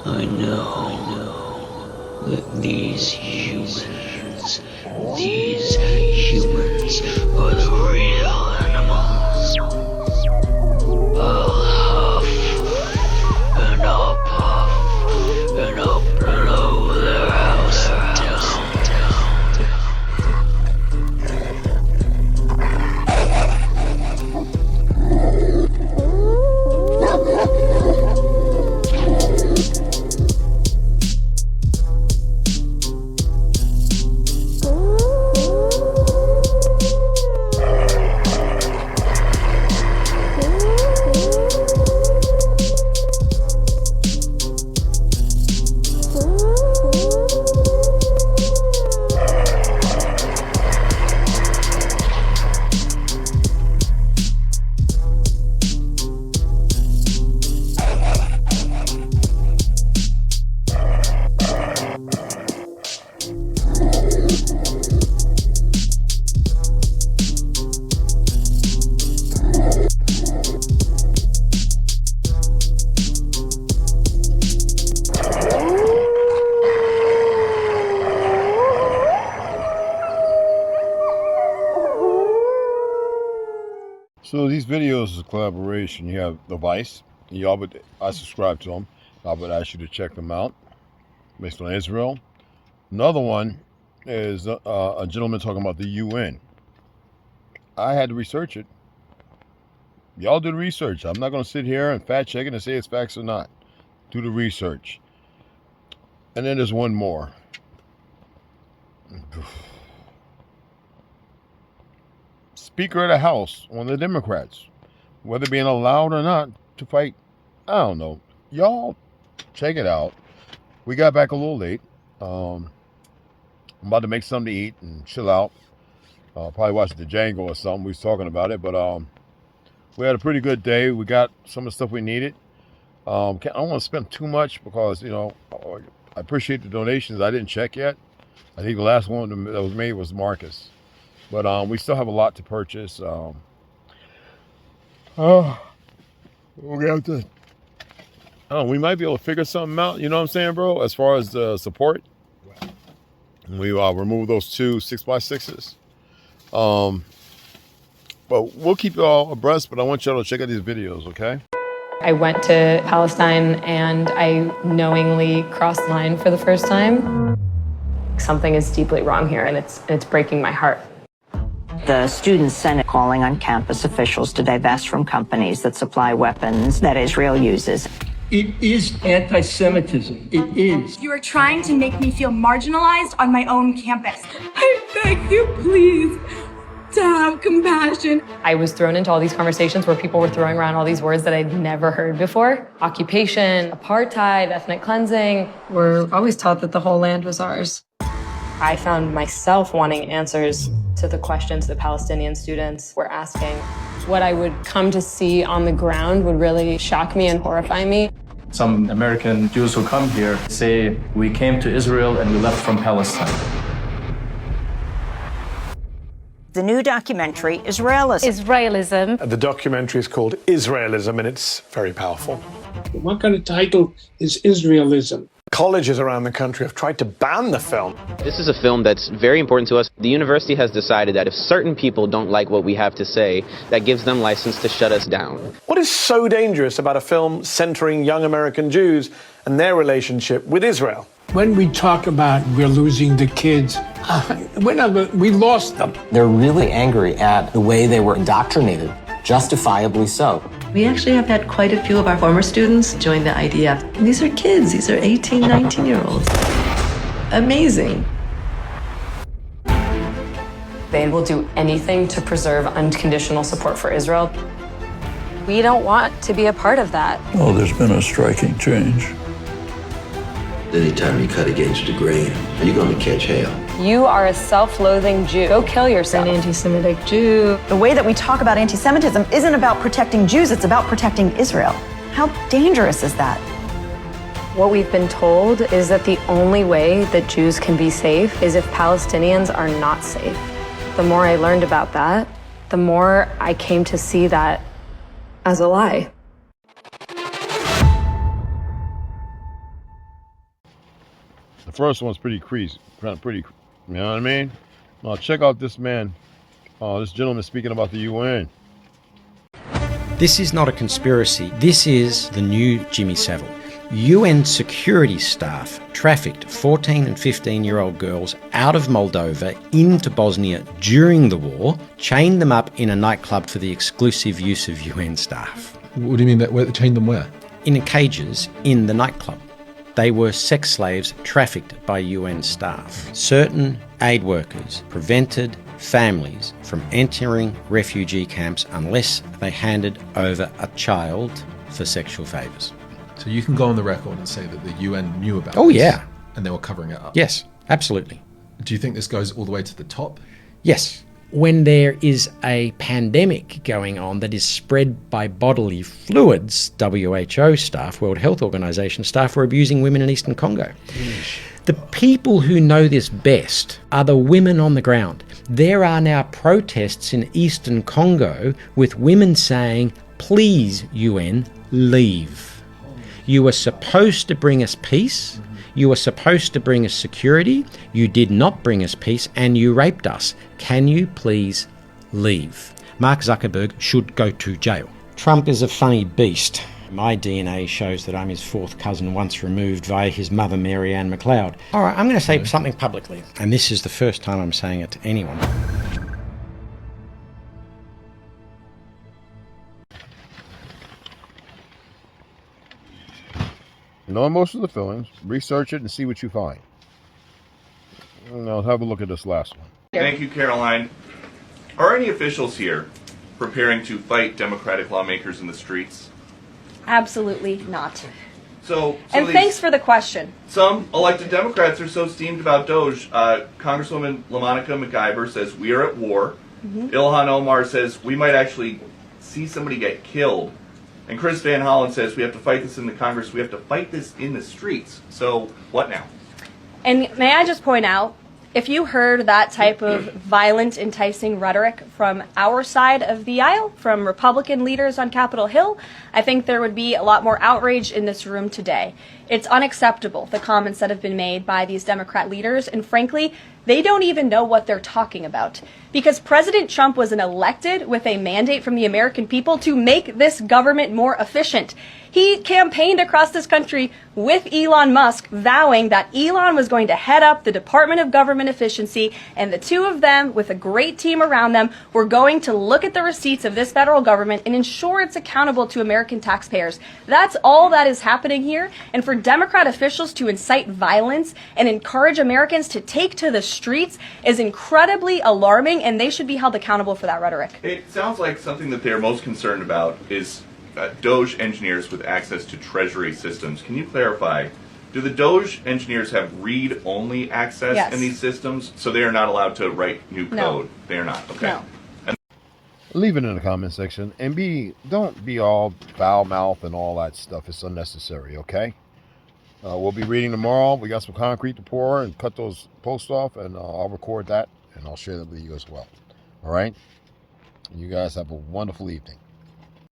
I know that these humans are the real animals. I'll huff, and I'll puff, and I'll blow their house down. So these videos is a collaboration. You have the Vice. I subscribe to them. I would ask you to check them out, based on Israel. Another one is a gentleman talking about the UN. I had to research it. Y'all do the research. I'm not going to sit here and fact check it and say it's facts or not. Do the research. And then there's one more. Speaker of the House, one of the Democrats, whether being allowed or not to fight, I don't know. Y'all check it out. We got back a little late. I'm about to make something to eat and chill out. Probably watch the Django or something. We was talking about it, but we had a pretty good day. We got some of the stuff we needed. I don't want to spend too much because, you know, I appreciate the donations. I didn't check yet. I think the last one that was made was Marcus. But we still have a lot to purchase. We have to. We might be able to figure something out. You know what I'm saying, bro? As far as the support, we remove those 2 6x6s. But we'll keep you all abreast. But I want y'all to check out these videos, okay? I went to Palestine and I knowingly crossed the line for the first time. Something is deeply wrong here, and it's breaking my heart. The Student Senate calling on campus officials to divest from companies that supply weapons that Israel uses. It is anti-Semitism. It is. You are trying to make me feel marginalized on my own campus. I beg you, please, to have compassion. I was thrown into all these conversations where people were throwing around all these words that I'd never heard before. Occupation, apartheid, ethnic cleansing. We're always taught that the whole land was ours. I found myself wanting answers to the questions that Palestinian students were asking. What I would come to see on the ground would really shock me and horrify me. Some American Jews who come here say, we came to Israel and we left from Palestine. The new documentary, Israelism. The documentary is called Israelism, and it's very powerful. What kind of title is Israelism? Colleges around the country have tried to ban the film. This is a film that's very important to us. The university has decided that if certain people don't like what we have to say, that gives them license to shut us down. What is so dangerous about a film centering young American Jews and their relationship with Israel? When we talk about we're losing the kids, we lost them. They're really angry at the way they were indoctrinated, justifiably so. We actually have had quite a few of our former students join the IDF. And these are kids. These are 18, 19-year-olds. Amazing. They will do anything to preserve unconditional support for Israel. We don't want to be a part of that. Oh, there's been a striking change. Anytime you cut against the grain, you're going to catch hell. You are a self-loathing Jew. Go kill yourself. An anti-Semitic Jew. The way that we talk about anti-Semitism isn't about protecting Jews, it's about protecting Israel. How dangerous is that? What we've been told is that the only way that Jews can be safe is if Palestinians are not safe. The more I learned about that, the more I came to see that as a lie. first one's pretty crazy, kind of pretty, you know what I mean? Now check out this man, this gentleman speaking about the UN. This is not a conspiracy. This is the new Jimmy Savile. UN security staff trafficked 14 and 15-year-old girls out of Moldova into Bosnia during the war, chained them up in a nightclub for the exclusive use of UN staff. What do you mean that? Where, chained them where? In cages in the nightclub. They were sex slaves trafficked by UN staff. Certain aid workers prevented families from entering refugee camps unless they handed over a child for sexual favours. So you can go on the record and say that the UN knew about Oh, this, yeah. and they were covering it up? Yes, absolutely. Do you think this goes all the way to the top? Yes. When there is a pandemic going on that is spread by bodily fluids, WHO staff, World Health Organization staff were abusing women in Eastern Congo. The people who know this best are the women on the ground. There are now protests in Eastern Congo with women saying, please, UN, leave. You were supposed to bring us peace. You were supposed to bring us security. You did not bring us peace, and you raped us. Can you please leave? Mark Zuckerberg should go to jail. Trump is a funny beast. My DNA shows that I'm his fourth cousin once removed via his mother, Mary Ann McLeod. All right, I'm going to say something publicly, and this is the first time I'm saying it to anyone. Knowing most of the films, research it and see what you find. Now have a look at this last one. Thank you, Caroline. Are any officials here preparing to fight Democratic lawmakers in the streets? Absolutely not. So And thanks for the question. Some elected Democrats are so steamed about Doge. Congresswoman LaMonica McIver says we are at war. Ilhan Omar says we might actually see somebody get killed. And Chris Van Hollen says we have to fight this in the Congress. We have to fight this in the streets. So what now? And may I just point out, if you heard that type of violent, enticing rhetoric from our side of the aisle, from Republican leaders on Capitol Hill, I think there would be a lot more outrage in this room today. It's unacceptable, the comments that have been made by these Democrat leaders, and frankly, they don't even know what they're talking about. Because President Trump was elected with a mandate from the American people to make this government more efficient. He campaigned across this country with Elon Musk, vowing that Elon was going to head up the Department of Government Efficiency, and the two of them, with a great team around them, were going to look at the receipts of this federal government and ensure it's accountable to American taxpayers. That's all that is happening here, and for Democrat officials to incite violence and encourage Americans to take to the streets is incredibly alarming, and they should be held accountable for that rhetoric. It sounds like something that they're most concerned about is Doge engineers with access to Treasury systems. Can you clarify, do the Doge engineers have read-only access in these systems, so they are not allowed to write new code? They are not, okay. No. Leave it in the comment section, and don't be all foul-mouthed and all that stuff. It's unnecessary, okay? We'll be reading tomorrow. We got some concrete to pour and cut those posts off, and I'll record that, and I'll share that with you as well. All right? You guys have a wonderful evening.